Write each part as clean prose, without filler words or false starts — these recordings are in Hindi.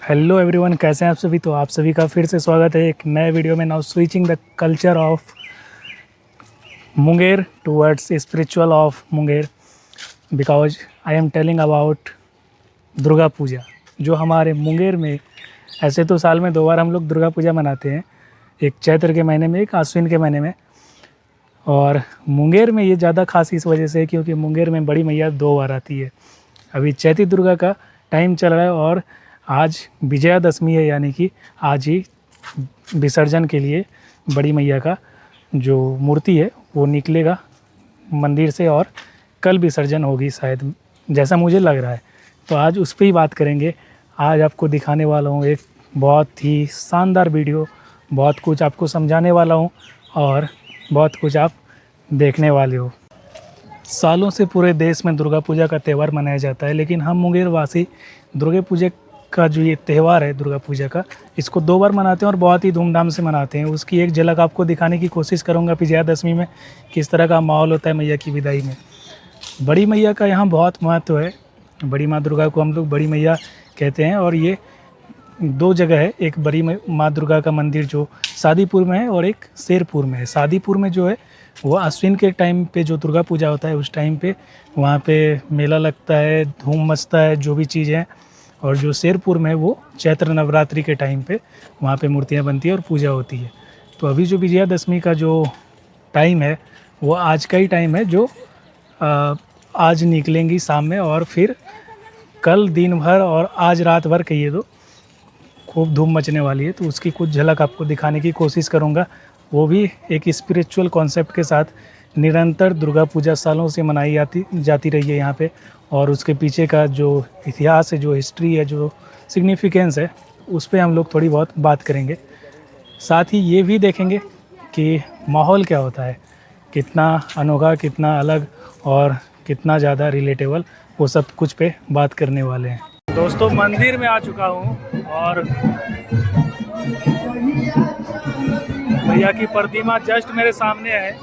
हेलो एवरीवन, कैसे हैं आप सभी। तो आप सभी का फिर से स्वागत है एक नए वीडियो में। Now switching the culture of Munger towards spiritual of Munger, because I am telling about Durga Puja जो हमारे मुंगेर में, ऐसे तो साल में 2 बार हम लोग दुर्गा पूजा मनाते हैं, एक चैत्र के महीने में, एक आश्विन के महीने में। और मुंगेर में ये ज़्यादा खास इस वजह से क्योंकि मुंगेर में बड़ी मैया 2 बार आती है। अभी चैती दुर्गा का टाइम चल रहा है और आज विजयादशमी है, यानी कि आज ही विसर्जन के लिए बड़ी मैया का जो मूर्ति है वो निकलेगा मंदिर से और कल विसर्जन होगी शायद, जैसा मुझे लग रहा है। तो आज उस पर ही बात करेंगे। आज आपको दिखाने वाला हूँ एक बहुत ही शानदार वीडियो, बहुत कुछ आपको समझाने वाला हूँ और बहुत कुछ आप देखने वाले हो। सालों से पूरे देश में दुर्गा पूजा का त्यौहार मनाया जाता है, लेकिन हम मुंगेर वासी दुर्गा पूजा का जो ये त्यौहार है दुर्गा पूजा का, इसको 2 बार मनाते हैं और बहुत ही धूमधाम से मनाते हैं। उसकी एक झलक आपको दिखाने की कोशिश करूंगा। विजयादशमी में किस तरह का माहौल होता है मैया की विदाई में। बड़ी मैया का यहाँ बहुत महत्व है। बड़ी माँ दुर्गा को हम लोग बड़ी मैया कहते हैं और ये 2 जगह है। एक बड़ी माँ दुर्गा का मंदिर जो शादीपुर में है और एक शेरपुर में है। शादीपुर में जो है वो आश्विन के टाइम पे जो दुर्गा पूजा होता है उस टाइम पे वहाँ पे मेला लगता है, धूम मचता है, जो भी चीज़ है। और जो शेरपुर में वो चैत्र नवरात्रि के टाइम पे वहाँ पे मूर्तियाँ बनती है और पूजा होती है। तो अभी जो विजयादशमी का जो टाइम है वो आज का ही टाइम है, जो आज निकलेंगी शाम में और फिर कल दिन भर और आज रात भर कहिए तो खूब धूम मचने वाली है। तो उसकी कुछ झलक आपको दिखाने की कोशिश करूँगा, वो भी एक स्पिरिचुअल कॉन्सेप्ट के साथ। निरंतर दुर्गा पूजा सालों से मनाई जाती रही है यहाँ पे, और उसके पीछे का जो इतिहास है, जो हिस्ट्री है, जो सिग्निफिकेंस है, उस पर हम लोग थोड़ी बहुत बात करेंगे। साथ ही ये भी देखेंगे कि माहौल क्या होता है, कितना अनोखा, कितना अलग और कितना ज़्यादा रिलेटेबल, वो सब कुछ पे बात करने वाले हैं। दोस्तों, मंदिर में आ चुका हूँ और मैया की प्रतिमा जस्ट मेरे सामने है।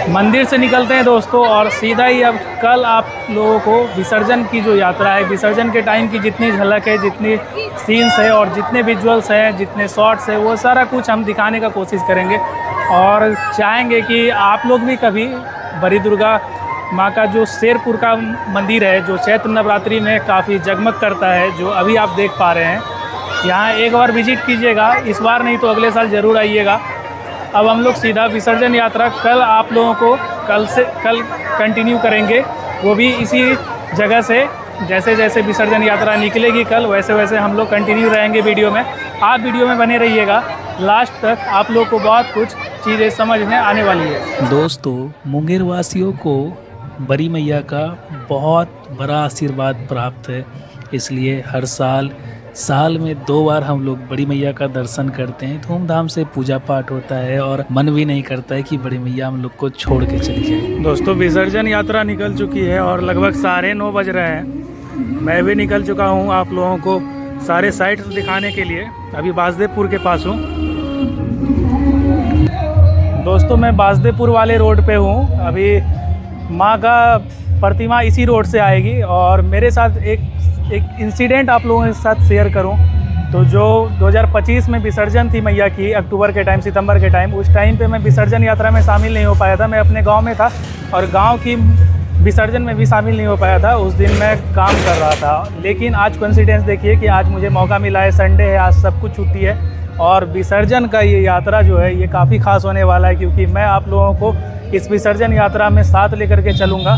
मंदिर से निकलते हैं दोस्तों और सीधा ही अब कल आप लोगों को विसर्जन की जो यात्रा है, विसर्जन के टाइम की जितनी झलक है, जितनी सीन्स है और जितने विजुअल्स हैं, जितने शॉट्स है, वो सारा कुछ हम दिखाने का कोशिश करेंगे। और चाहेंगे कि आप लोग भी कभी बड़ी दुर्गा माँ का जो शेरपुर का मंदिर है, जो चैत्र नवरात्रि में काफ़ी जगमग करता है, जो अभी आप देख पा रहे हैं, यहाँ एक बार विजिट कीजिएगा। इस बार नहीं तो अगले साल ज़रूर आइएगा। अब हम लोग सीधा विसर्जन यात्रा कल आप लोगों को कल कंटिन्यू करेंगे, वो भी इसी जगह से। जैसे जैसे विसर्जन यात्रा निकलेगी कल, वैसे वैसे हम लोग कंटिन्यू रहेंगे वीडियो में। आप वीडियो में बने रहिएगा लास्ट तक, आप लोग को बहुत कुछ चीज़ें समझ में आने वाली है। दोस्तों, मुंगेर वासियों को बड़ी मैया का बहुत बड़ा आशीर्वाद प्राप्त है, इसलिए हर साल में 2 बार हम लोग बड़ी मैया का दर्शन करते हैं। धूमधाम से पूजा पाठ होता है और मन भी नहीं करता है कि बड़ी मैया हम लोग को छोड़ के चली जाए। दोस्तों, विसर्जन यात्रा निकल चुकी है और लगभग 9:30 बज रहे हैं। मैं भी निकल चुका हूँ आप लोगों को सारे साइट्स दिखाने के लिए। अभी बासदेवपुर के पास हूँ दोस्तों, मैं बासदेवपुर वाले रोड पे हूँ। अभी माँ का प्रतिमा इसी रोड से आएगी और मेरे साथ एक इंसिडेंट आप लोगों के साथ शेयर करूं तो जो 2025 में विसर्जन थी मैया की, अक्टूबर के टाइम, सितंबर के टाइम, उस टाइम पे मैं विसर्जन यात्रा में शामिल नहीं हो पाया था। मैं अपने गांव में था और गांव की विसर्जन में भी शामिल नहीं हो पाया था। उस दिन मैं काम कर रहा था। लेकिन आज कोइंसिडेंस देखिए कि आज मुझे मौका मिला है, संडे है, आज सब कुछ छुट्टी है और विसर्जन का ये यात्रा जो है ये काफ़ी खास होने वाला है, क्योंकि मैं आप लोगों को इस विसर्जन यात्रा में साथ लेकर के चलूँगा।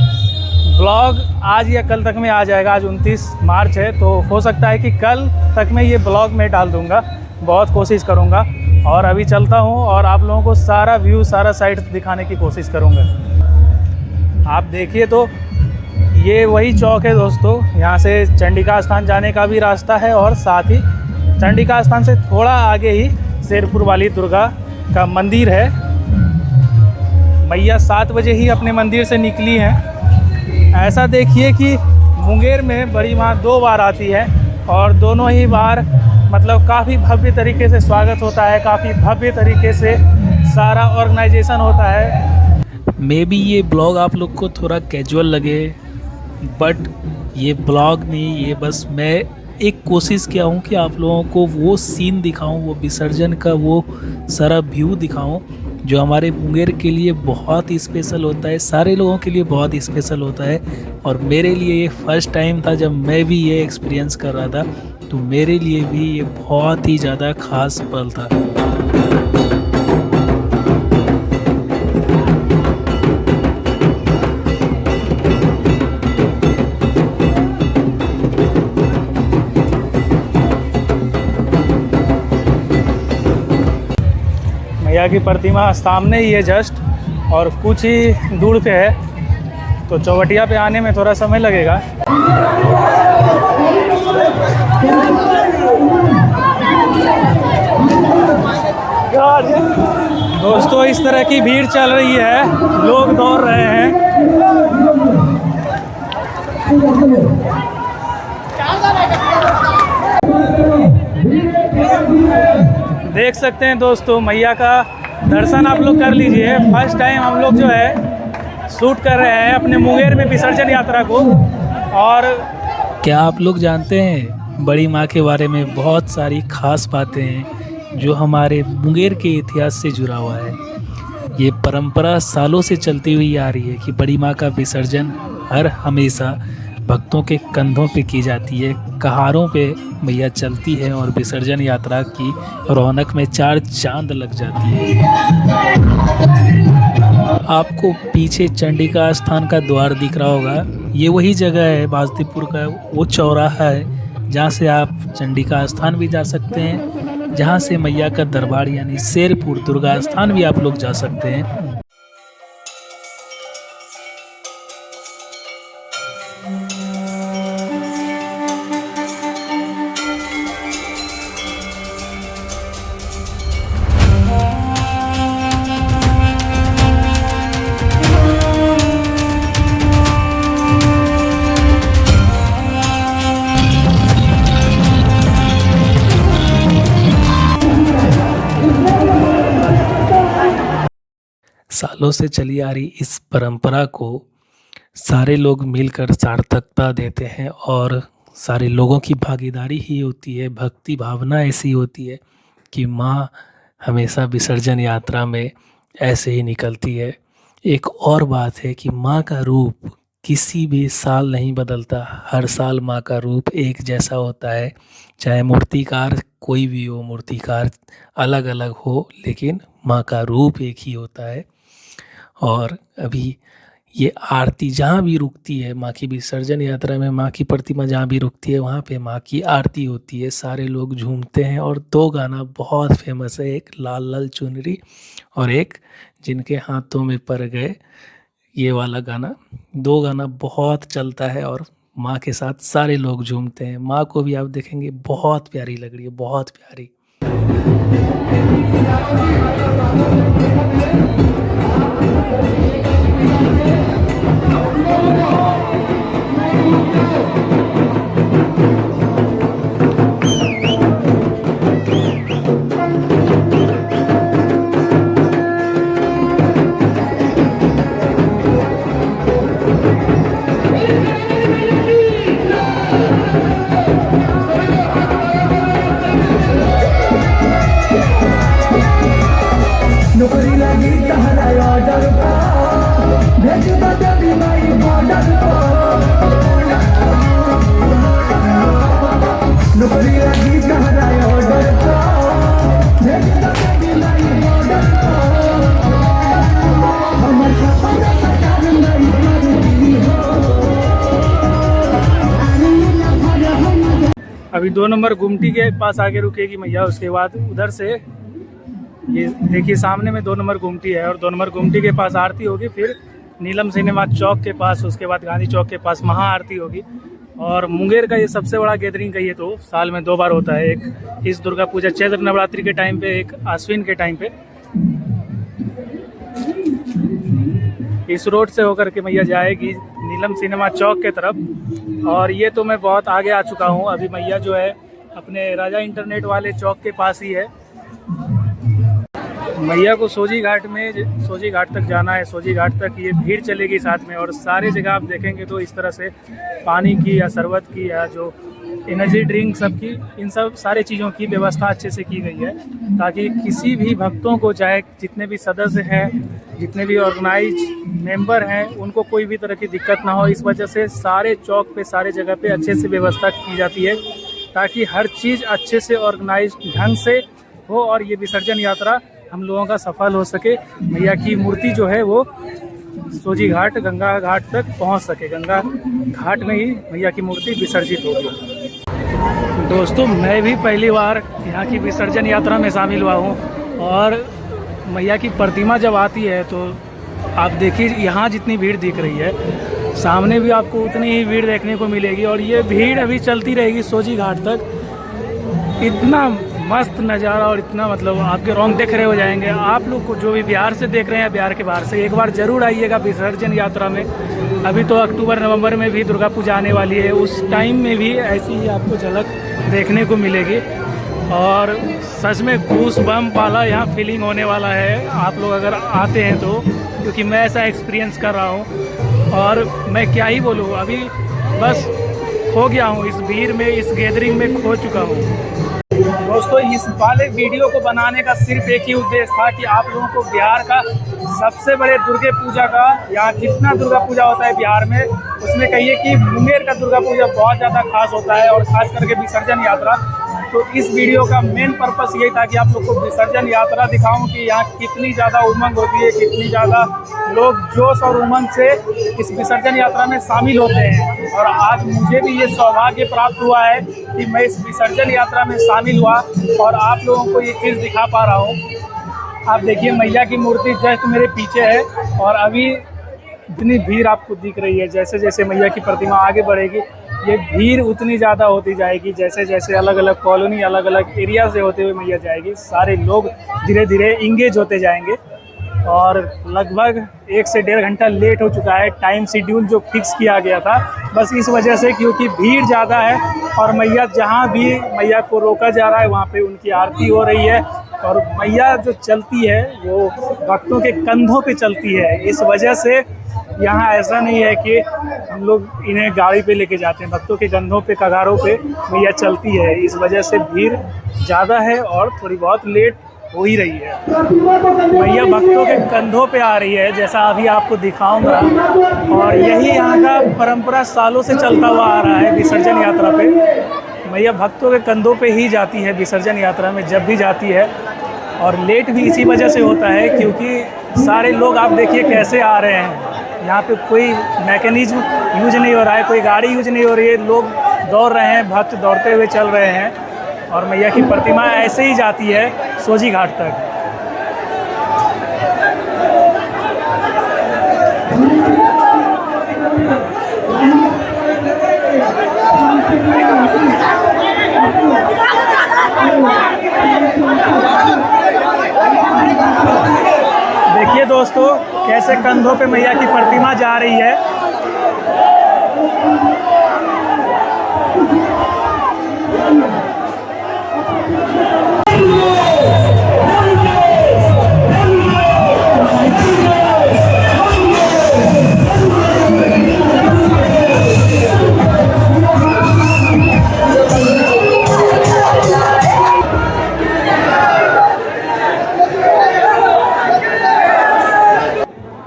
ब्लॉग आज या कल तक में आ जाएगा। आज 29 मार्च है, तो हो सकता है कि कल तक में ये ब्लॉग में डाल दूंगा। बहुत कोशिश करूंगा और अभी चलता हूं और आप लोगों को सारा व्यू, सारा साइड दिखाने की कोशिश करूंगा। आप देखिए तो ये वही चौक है दोस्तों। यहाँ से चंडिका स्थान जाने का भी रास्ता है और साथ ही चंडिका स्थान से थोड़ा आगे ही शेरपुर वाली दुर्गा का मंदिर है। मैया 7 बजे ही अपने मंदिर से निकली हैं ऐसा देखिए कि मुंगेर में बड़ी माँ 2 बार आती है और दोनों ही बार मतलब काफ़ी भव्य तरीके से स्वागत होता है, काफ़ी भव्य तरीके से सारा ऑर्गेनाइजेशन होता है। मे बी ये ब्लॉग आप लोग को थोड़ा कैजुअल लगे, बट ये ब्लॉग नहीं, ये बस मैं एक कोशिश किया हूँ कि आप लोगों को वो सीन दिखाऊं, वो विसर्जन का वो सारा व्यू दिखाऊं जो हमारे मुंगेर के लिए बहुत ही स्पेशल होता है, सारे लोगों के लिए बहुत ही स्पेशल होता है। और मेरे लिए ये फर्स्ट टाइम था जब मैं भी ये एक्सपीरियंस कर रहा था, तो मेरे लिए भी ये बहुत ही ज़्यादा ख़ास पल था। मैया की प्रतिमा सामने ही है जस्ट, और कुछ ही दूर पे है, तो चौवटिया पे आने में थोड़ा समय लगेगा। दोस्तों इस तरह की भीड़ चल रही है, लोग दौड़ रहे हैं। देख सकते हैं दोस्तों, मैया का दर्शन आप लोग कर लीजिए। फर्स्ट टाइम हम लोग जो है शूट कर रहे हैं अपने मुंगेर में विसर्जन यात्रा को। और क्या आप लोग जानते हैं, बड़ी माँ के बारे में बहुत सारी खास बातें हैं जो हमारे मुंगेर के इतिहास से जुड़ा हुआ है। ये परंपरा सालों से चलती हुई आ रही है कि बड़ी माँ का विसर्जन हर हमेशा भक्तों के कंधों पे की जाती है, कहारों पे मैया चलती है और विसर्जन यात्रा की रौनक में 4 चांद लग जाती है। आपको पीछे चंडिका स्थान का द्वार दिख रहा होगा, ये वही जगह है बासदेवपुर का वो चौराहा है जहाँ से आप चंडिका स्थान भी जा सकते हैं, जहाँ से मैया का दरबार यानी शेरपुर दुर्गा स्थान भी आप लोग जा सकते हैं। सालों से चली आ रही इस परंपरा को सारे लोग मिलकर सार्थकता देते हैं और सारे लोगों की भागीदारी ही होती है, भक्ति भावना ऐसी होती है कि माँ हमेशा विसर्जन यात्रा में ऐसे ही निकलती है। एक और बात है कि माँ का रूप किसी भी साल नहीं बदलता, हर साल माँ का रूप एक जैसा होता है, चाहे मूर्तिकार कोई भी हो, मूर्तिकार अलग अलग हो, लेकिन माँ का रूप एक ही होता है। और अभी ये आरती जहाँ भी रुकती है, माँ की विसर्जन यात्रा में माँ की प्रतिमा जहाँ भी रुकती है वहाँ पे माँ की आरती होती है, सारे लोग झूमते हैं। और 2 गाना बहुत फेमस है, एक लाल लाल चुनरी और एक जिनके हाथों में पड़ गए, ये वाला गाना। 2 गाना बहुत चलता है और माँ के साथ सारे लोग झूमते हैं। माँ को भी आप देखेंगे बहुत प्यारी लग रही है, बहुत प्यारी। अभी 2 नंबर गुमटी के पास आगे रुकेगी मैया, उसके बाद उधर से ये देखिए सामने में 2 नंबर गुमटी है और 2 नंबर गुमटी के पास आरती होगी, फिर नीलम सिनेमा चौक के पास, उसके बाद गांधी चौक के पास महा आरती होगी। और मुंगेर का ये सबसे बड़ा गैदरिंग कहिए तो साल में 2 बार होता है, एक इस दुर्गा पूजा चैत्र नवरात्रि के टाइम पे, एक आश्विन के टाइम पे। इस रोड से होकर के मैया जाएगी नीलम सिनेमा चौक के तरफ। और ये तो मैं बहुत आगे आ चुका हूँ। अभी मैया जो है अपने राजा इंटरनेट वाले चौक के पास ही है। मैया को सोजी घाट तक जाना है। सोजी घाट तक ये भीड़ चलेगी साथ में, और सारे जगह आप देखेंगे तो इस तरह से पानी की या शरबत की या जो एनर्जी ड्रिंक सबकी, इन सब सारे चीज़ों की व्यवस्था अच्छे से की गई है, ताकि किसी भी भक्तों को, चाहे जितने भी सदस्य हैं, जितने भी ऑर्गेनाइज मेंबर हैं, उनको कोई भी तरह की दिक्कत ना हो। इस वजह से सारे चौक पे, सारे जगह पे अच्छे से व्यवस्था की जाती है, ताकि हर चीज़ अच्छे से ऑर्गेनाइज ढंग से हो और ये विसर्जन यात्रा हम लोगों का सफल हो सके। मैया की मूर्ति जो है वो सोजी घाट, गंगा घाट तक पहुंच सके। गंगा घाट में ही मैया की मूर्ति विसर्जित होगी। दोस्तों, मैं भी पहली बार यहाँ की विसर्जन यात्रा में शामिल हुआ हूँ, और मैया की प्रतिमा जब आती है तो आप देखिए यहाँ जितनी भीड़ दिख रही है, सामने भी आपको उतनी ही भीड़ देखने को मिलेगी, और ये भीड़ अभी चलती रहेगी सोजी घाट तक। इतना मस्त नज़ारा और इतना मतलब आपके रोंगटे खड़े हो जाएंगे। आप लोग को जो भी बिहार से देख रहे हैं, बिहार के बाहर से, एक बार ज़रूर आइएगा विसर्जन यात्रा में। अभी तो अक्टूबर नवंबर में भी दुर्गा पूजा आने वाली है, उस टाइम में भी ऐसी ही आपको झलक देखने को मिलेगी। और सच में गूस बम्प वाला यहाँ फीलिंग होने वाला है, आप लोग अगर आते हैं तो, क्योंकि मैं ऐसा एक्सपीरियंस कर रहा हूँ। और मैं क्या ही बोलूँ, अभी बस खो गया हूँ इस भीड़ में, इस गैदरिंग में खो चुका हूँ। दोस्तों, इस वाले वीडियो को बनाने का सिर्फ एक ही उद्देश्य था कि आप लोगों को बिहार का सबसे बड़े दुर्गा पूजा का, यहाँ जितना दुर्गा पूजा होता है बिहार में, उसमें कहिए कि मुंगेर का दुर्गा पूजा बहुत ज़्यादा खास होता है, और ख़ास करके विसर्जन यात्रा। तो इस वीडियो का मेन पर्पस यही था कि आप लोग को विसर्जन यात्रा दिखाऊं कि यहाँ कितनी ज़्यादा उमंग होती है, कितनी ज़्यादा लोग जोश और उमंग से इस विसर्जन यात्रा में शामिल होते हैं। और आज मुझे भी ये सौभाग्य प्राप्त हुआ है कि मैं इस विसर्जन यात्रा में शामिल हुआ और आप लोगों को ये चीज़ दिखा पा रहा हूँ। आप देखिए, मैया की मूर्ति जस्ट मेरे पीछे है, और अभी इतनी भीड़ आपको दिख रही है। जैसे जैसे मैया की प्रतिमा आगे बढ़ेगी, ये भीड़ उतनी ज़्यादा होती जाएगी। जैसे जैसे अलग अलग कॉलोनी, अलग अलग एरिया से होते हुए मैया जाएगी, सारे लोग धीरे धीरे इंगेज होते जाएंगे। और लगभग 1 से 1.5 घंटा लेट हो चुका है टाइम शेड्यूल जो फिक्स किया गया था, बस इस वजह से, क्योंकि भीड़ ज़्यादा है। और मैया, जहाँ भी मैया को रोका जा रहा है वहाँ पे उनकी आरती हो रही है, और मैया जो चलती है वो भक्तों के कंधों पे चलती है। इस वजह से यहाँ ऐसा नहीं है कि हम लोग इन्हें गाड़ी पे लेके जाते हैं, भक्तों के कंधों पे, कगारों पे मैया चलती है। इस वजह से भीड़ ज़्यादा है और थोड़ी बहुत लेट हो ही रही है। मैया भक्तों के कंधों पे आ रही है, जैसा अभी आपको दिखाऊंगा। और यही यहाँ का परंपरा सालों से चलता हुआ आ रहा है। विसर्जन यात्रा पे मैया भक्तों के कंधों पे ही जाती है विसर्जन यात्रा में, जब भी जाती है। और लेट भी इसी वजह से होता है, क्योंकि सारे लोग आप देखिए कैसे आ रहे हैं। यहाँ पे कोई मैकेनिज्म यूज नहीं हो रहा है, कोई गाड़ी यूज नहीं हो रही है, लोग दौड़ रहे हैं, भक्त दौड़ते हुए चल रहे हैं। और मैया की प्रतिमा ऐसे ही जाती है सोजी घाट तक। देखिए दोस्तों, कैसे कंधों पे मैया की प्रतिमा जा रही है।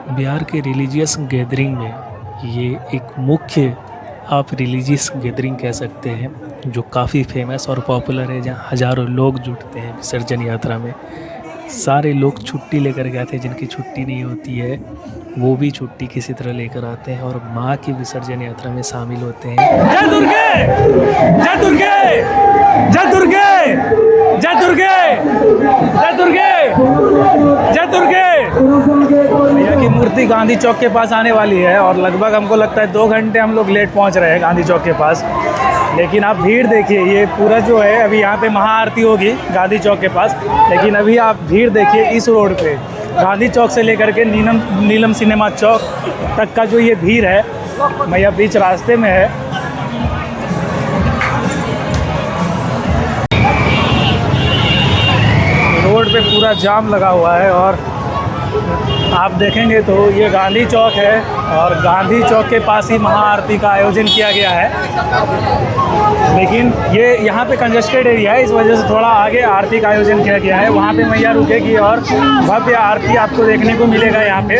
बिहार के रिलीजियस गैदरिंग में ये एक मुख्य, आप रिलीजियस गैदरिंग कह सकते हैं, जो काफ़ी फेमस और पॉपुलर है, जहाँ हज़ारों लोग जुटते हैं विसर्जन यात्रा में। सारे लोग छुट्टी लेकर गए थे, जिनकी छुट्टी नहीं होती है वो भी छुट्टी किसी तरह लेकर आते हैं और माँ की विसर्जन यात्रा में शामिल होते हैं। जय दुर्गे, जय दुर्गे, जय दुर्गे, जय दुर्गे, जय दुर्गे, जय दुर्गे। मैया की मूर्ति गांधी चौक के पास आने वाली है, और लगभग हमको लगता है 2 घंटे हम लोग लेट पहुंच रहे हैं गांधी चौक के पास। लेकिन आप भीड़ देखिए, ये पूरा जो है, अभी यहाँ पे महाआरती होगी गांधी चौक के पास, लेकिन अभी आप भीड़ देखिए इस रोड पे, गांधी चौक से लेकर के नीलम सिनेमा चौक तक का जो ये भीड़ है, मैया बीच रास्ते में है। रोड पे पूरा जाम लगा हुआ है और आप देखेंगे तो ये गांधी चौक है और गांधी चौक के पास ही महाआरती का आयोजन किया गया है, लेकिन ये यहाँ पे कंजेस्टेड एरिया है, इस वजह से थोड़ा आगे आरती का आयोजन किया गया है। वहाँ पे मैया रुकेगी और भव्य आरती आपको देखने को मिलेगा यहाँ पे।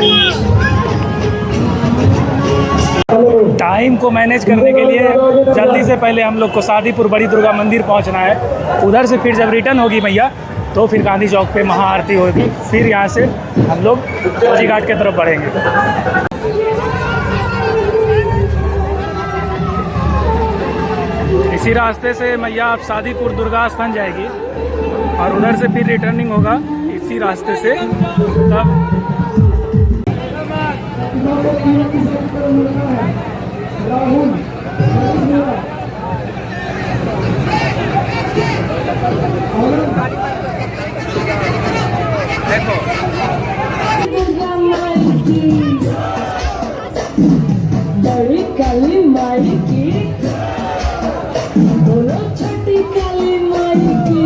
टाइम को मैनेज करने के लिए जल्दी से पहले हम लोग को सादीपुर बड़ी दुर्गा मंदिर पहुँचना है। उधर से फिर जब रिटर्न होगी मैया तो फिर गांधी चौक पे महाआरती होगी, फिर यहाँ से हम लोग फौजी घाट की तरफ बढ़ेंगे। इसी रास्ते से मैया आप सादीपुर दुर्गा स्थान जाएगी और उधर से फिर रिटर्निंग होगा इसी रास्ते से। तब बड़ी काली माई की, बोलो छोटी काली माई की,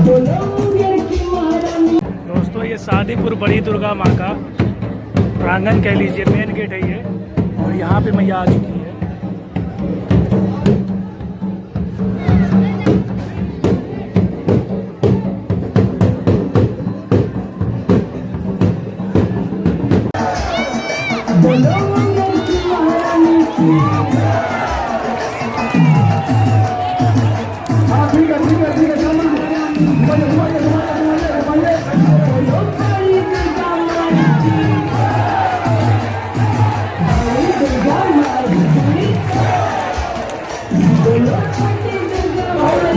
बोलो मुंगेर की महारानी। दोस्तों ये सादीपुर बड़ी दुर्गा माँ का प्रांगण कह लीजिए, मेन गेट है ये, और यहाँ पे मैया आ चुकी है। बोलो मुंगेर की महारानी की। बोलो काली दुर्गा माई की, काली दुर्गा माई की, बोलो छोटी दुर्गा माई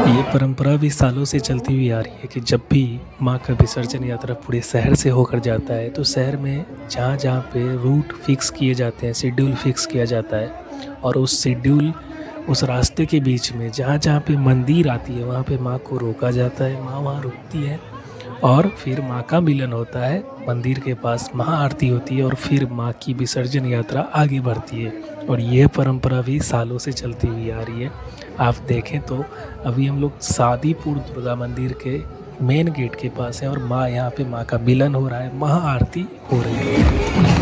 ये परंपरा भी सालों से चलती हुई आ रही है कि जब भी माँ का विसर्जन यात्रा पूरे शहर से होकर जाता है तो शहर में जहाँ जहाँ पे रूट फिक्स किए जाते हैं, शेड्यूल फिक्स किया जाता है और उस शेड्यूल उस रास्ते के बीच में जहाँ जहाँ पे मंदिर आती है वहाँ पे माँ को रोका जाता है। माँ वहाँ रुकती है और फिर माँ का मिलन होता है, मंदिर के पास महाआरती होती है और फिर माँ की विसर्जन यात्रा आगे बढ़ती है। और ये परंपरा भी सालों से चलती हुई आ रही है। आप देखें तो अभी हम लोग सादीपुर दुर्गा मंदिर के मेन गेट के पास हैं और माँ यहाँ पे माँ का मिलन हो रहा है, महाआरती हो रही है।